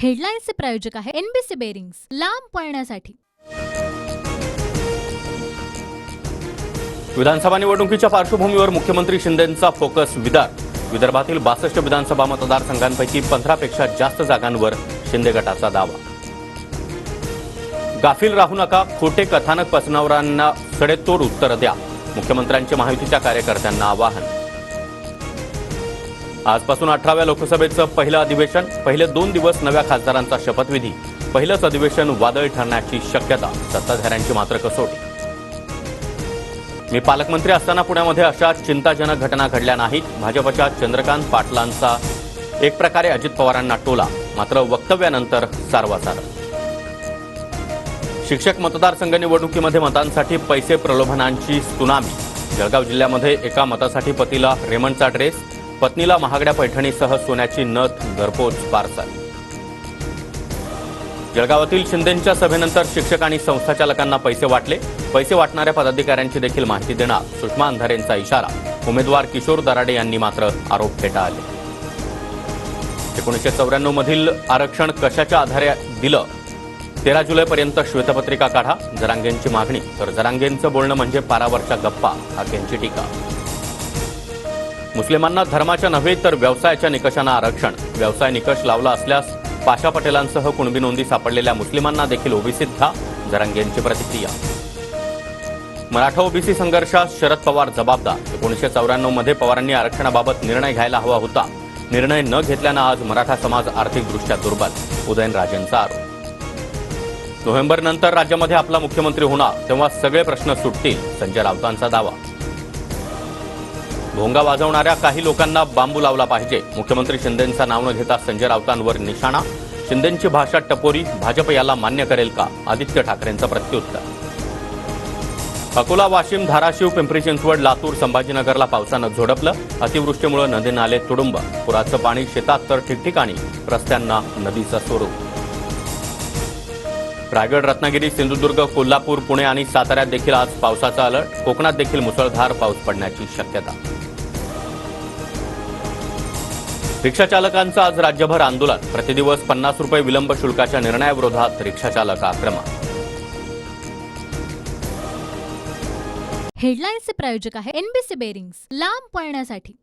हेडलाईन्सचे प्रायोजक आहे NBC bearings, लांब पळण्यासाठी। विधानसभा निवडणुकीच्या पार्श्वभूमीवर मुख्यमंत्री शिंदेंचा फोकस विदर्भातील 62 विधानसभा मतदारसंघांपैकी 15 पेक्षा जास्त जागांवर शिंदे गटाचा दावा। गाफील राहू नका, खोटे कथानक पसरवणाऱ्यांना सडेतोड उत्तर द्या, मुख्यमंत्र्यांचे महायुतीच्या कार्यकर्त्यांना आवाहन। आजपासून 18व्या लोकसभेचं पहिलं अधिवेशन, पहिले 2 दिवस नव्या खासदारांचा शपथविधी, पहिलंच अधिवेशन वादळी ठरण्याची शक्यता, सत्ताधाऱ्यांची मात्र कसोटी। मी पालकमंत्री असताना पुण्यामध्ये अशा चिंताजनक घटना घडल्या नाहीत, भाजपच्या चंद्रकांत पाटलांचा एक प्रकारे अजित पवारांना टोला, मात्र वक्तव्यानंतर सारवासार। शिक्षक मतदारसंघ निवडणुकीमध्ये मतांसाठी पैसे प्रलोभनांची त्सुनामी, जळगाव जिल्ह्यामध्ये एका मतासाठी पतीला रेमंडचा ड्रेस, पत्नीला महागड्या पैठणीसह सोन्याची नथ, घरपोच पार्सल। जळगावातील शिंदेंच्या सभेनंतर शिक्षक आणि संस्थाचालकांना पैसे वाटले, पैसे वाटणाऱ्या पदाधिकाऱ्यांची देखील माहिती देणार, सुषमा अंधारेंचा इशारा। उमेदवार किशोर दराडे यांनी मात्र आरोप फेटाळले। 1994 मधील आरक्षण कशाच्या आधारे दिलं, 13 जुलैपर्यंत श्वेतपत्रिका काढा, जरांगेंची मागणी, तर जरांगेंचं बोलणं म्हणजे पारावरच्या गप्पा, हाकेंची टीका। मुस्लिमांना धर्माच्या नव्हे तर व्यवसायाच्या निकषांना आरक्षण, व्यवसाय निकष लावला असल्यास पाशा पटेलांसह कुणबी नोंदी सापडलेल्या मुस्लिमांना देखील ओबीसीत घ्या, जरांगेंची प्रतिक्रिया। मराठा ओबीसी संघर्षात शरद पवार जबाबदार, 1994 मध्ये पवारांनी आरक्षणाबाबत निर्णय घ्यायला हवा होता, निर्णय न घेतल्यानं आज मराठा समाज आर्थिकदृष्ट्या दुर्बल, उदयनराजेंचा आरोप। नोव्हेंबरनंतर राज्यामध्ये आपला मुख्यमंत्री होणार तेव्हा सगळे प्रश्न सुटतील, संजय राऊतांचा दावा। भोंगा वाजवणाऱ्या काही लोकांना बांबू लावला पाहिजे, मुख्यमंत्री शिंदेंचं नाव न घेता संजय राऊतांवर निशाणा, शिंदेंची भाषा टपोरी, भाजप याला मान्य करेल का, आदित्य ठाकरेंचं प्रत्युत्तर। अकोला, वाशिम, धाराशिव, पिंपरी चिंचवड, लातूर, संभाजीनगरला पावसानं झोडपलं, अतिवृष्टीमुळे नदी नाले तुडुंब, पुराचं पाणी शेतात तर ठिकठिकाणी रस्त्यांना नदीचं स्वरूप। रायगड, रत्नागिरी, सिंधुदुर्ग, कोल्हापूर, पुणे आणि साताऱ्यात देखील आज पावसाचा अलर्ट, कोकणात देखील मुसळधार पाऊस पडण्याची शक्यता। रिक्षाचालकांचं आज राज्यभर आंदोलन, प्रतिदिवस 50 रुपये विलंब शुल्काच्या निर्णयाविरोधात रिक्षाचालक आक्रमक। हेडलाईन्सचे प्रायोजक आहे एनबीसी बेरिंग्स, लांब पळण्यासाठी।